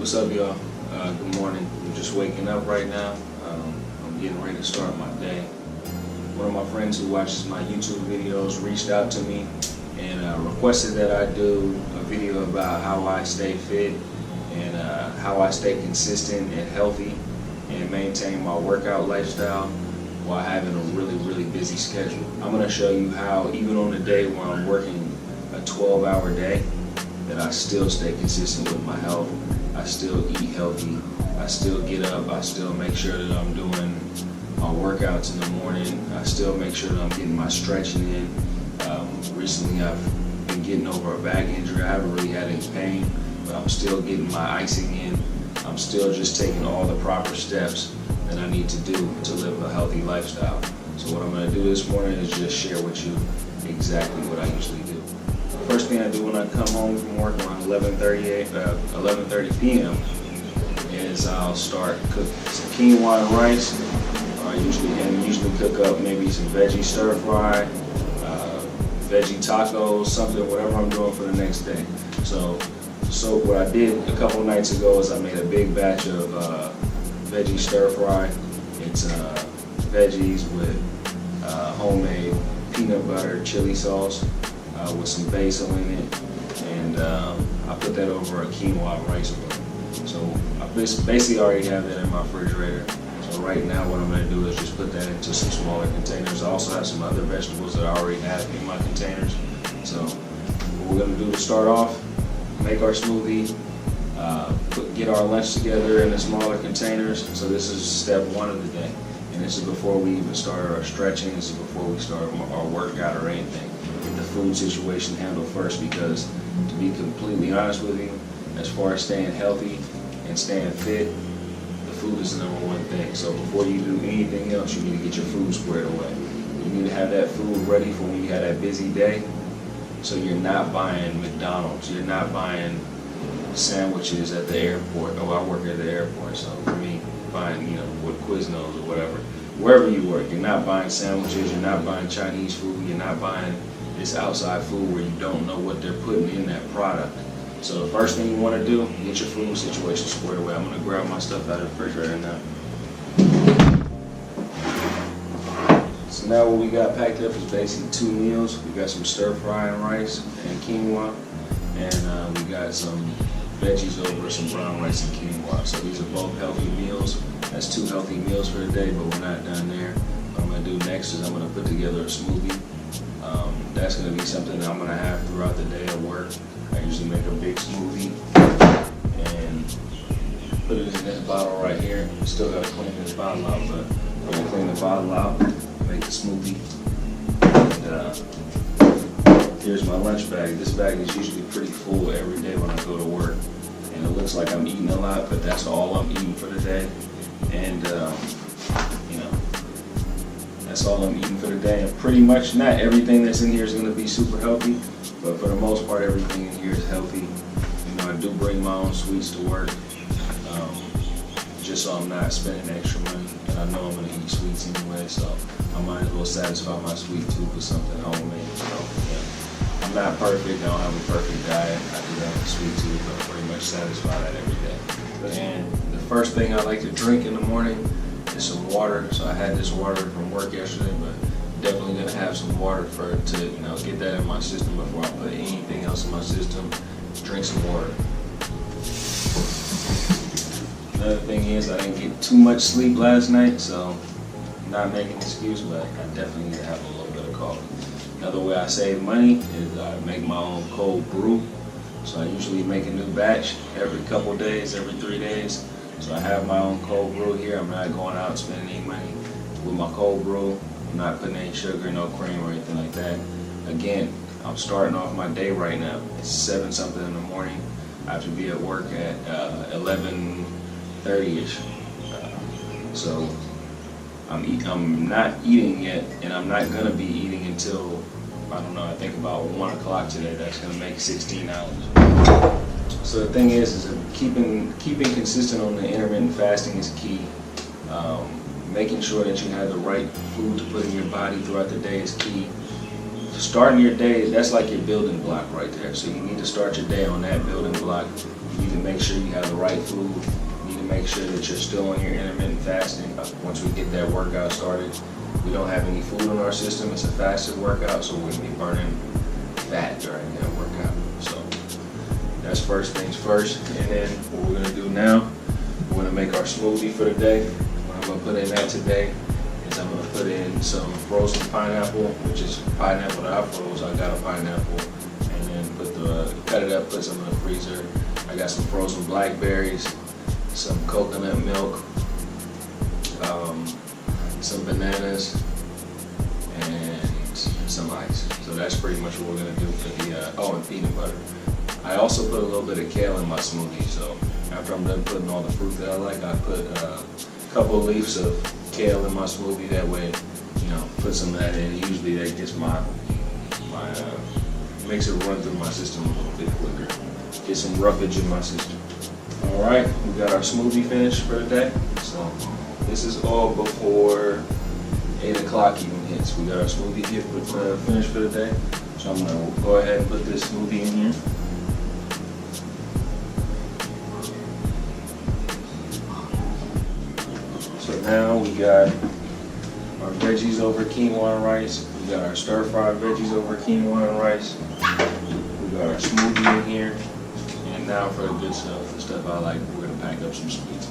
What's up, y'all? Good morning. I'm just waking up right now. I'm getting ready to start my day. One of my friends who watches my YouTube videos reached out to me and requested that I do a video about how I stay fit and how I stay consistent and healthy and maintain my workout lifestyle while having a really busy schedule. I'm going to show you how, even on the day where I'm working a 12-hour day, that I still stay consistent with my health. I still eat healthy. I still get up. I still make sure that I'm doing my workouts in the morning. I still make sure that I'm getting my stretching in. Recently I've been getting over a back injury. I haven't really had any pain, but I'm still getting my icing in. I'm still just taking all the proper steps that I need to do to live a healthy lifestyle. So what I'm going to do this morning is just share with you exactly what I usually do. First thing I do when I come home from work around 11:30 p.m. is I'll start cooking some quinoa and rice. I usually cook up maybe some veggie stir fry, veggie tacos, something, whatever I'm doing for the next day. So what I did a couple nights ago is I made a big batch of veggie stir fry. It's veggies with homemade peanut butter chili sauce with some basil in it, and I put that over a quinoa rice bowl. So I basically already have that in my refrigerator. So right now what I'm going to do is just put that into some smaller containers. I also have some other vegetables that I already have in my containers. So what we're going to do to start off, make our smoothie, get our lunch together in the smaller containers. So this is step one of the day. And this is before we even start our stretching. This is before we start our workout or anything. Get the food situation handled first, because to be completely honest with you, as far as staying healthy and staying fit, the food is the number one thing. So before you do anything else, you need to get your food squared away. You need to have that food ready for when you have that busy day. So you're not buying McDonald's. You're not buying sandwiches at the airport. Oh, I work at the airport, so for me, buying, with Quiznos or whatever. Wherever you work, you're not buying sandwiches, you're not buying Chinese food, you're not buying this outside food where you don't know what they're putting in that product. So the first thing you want to do, get your food situation squared away. I'm going to grab my stuff out of the refrigerator now. So now what we got packed up is basically 2 meals. We got some stir fry and rice and quinoa, and we got some veggies over some brown rice and quinoa. So these are both healthy meals. That's 2 healthy meals for the day, but we're not done there. What I'm going to do next is I'm going to put together a smoothie. That's going to be something that I'm going to have throughout the day at work. I usually make a big smoothie and put it in this bottle right here. Still got to clean this bottle out, but I'm going to clean the bottle out, make the smoothie. And here's my lunch bag. This bag is usually pretty full every day when I go to work. And it looks like I'm eating a lot, but that's all I'm eating for the day. And that's all I'm eating for the day. And pretty much not everything that's in here is going to be super healthy, but for the most part, everything in here is healthy. I do bring my own sweets to work, just so I'm not spending extra money. And I know I'm going to eat sweets anyway, so I might as well satisfy my sweet tooth with something homemade. So, yeah. I'm not perfect. I don't have a perfect diet. I do have a sweet tooth, but I pretty much satisfy that every day. And the first thing I like to drink in the morning is some water. So I had this water from work yesterday, but definitely gonna have some water to get that in my system before I put anything else in my system. Drink some water. Another thing is I didn't get too much sleep last night, so I'm not making an excuse, but I definitely need to have a little bit of coffee. Another way I save money is I make my own cold brew. So I usually make a new batch every couple days, every 3 days. So I have my own cold brew here. I'm not going out and spending any money with my cold brew. I'm not putting any sugar, no cream or anything like that. Again, I'm starting off my day right now. It's 7 something in the morning. I have to be at work at 11:30ish. So I'm not eating yet, and I'm not gonna be eating until, I don't know, I think about 1 o'clock today. That's gonna make 16 hours. So the thing is keeping consistent on the intermittent fasting is key. Making sure that you have the right food to put in your body throughout the day is key. Starting your day, that's like your building block right there. So you need to start your day on that building block. You You need to make sure you have the right food. You need to make sure that you're still on your intermittent fasting. Once we get that workout started, we don't have any food in our system. It's a fasted workout, so we're going to be burning fat during that workout. So that's first things first. And then what we're going to do now, we're going to make our smoothie for the day. What I'm going to put in that today is I'm going to put in some frozen pineapple, which is pineapple that I froze. I got a pineapple, and then cut it up, put some in the freezer. I got some frozen blackberries, some coconut milk, some bananas, and some ice. So that's pretty much what we're gonna do for the, and peanut butter. I also put a little bit of kale in my smoothie, so after I'm done putting all the fruit that I like, I put a couple of leaves of kale in my smoothie. That way, put some of that in. Usually that gets makes it run through my system a little bit quicker. Get some roughage in my system. All right, we got our smoothie finished for the day. So this is all before 8 o'clock even hits. We got our smoothie finished for the day. So I'm gonna go ahead and put this smoothie in here. So now we got our veggies over quinoa and rice. We got our stir-fried veggies over quinoa and rice. We got our smoothie in here. And now for the good stuff, the stuff I like, we're gonna pack up some sweets.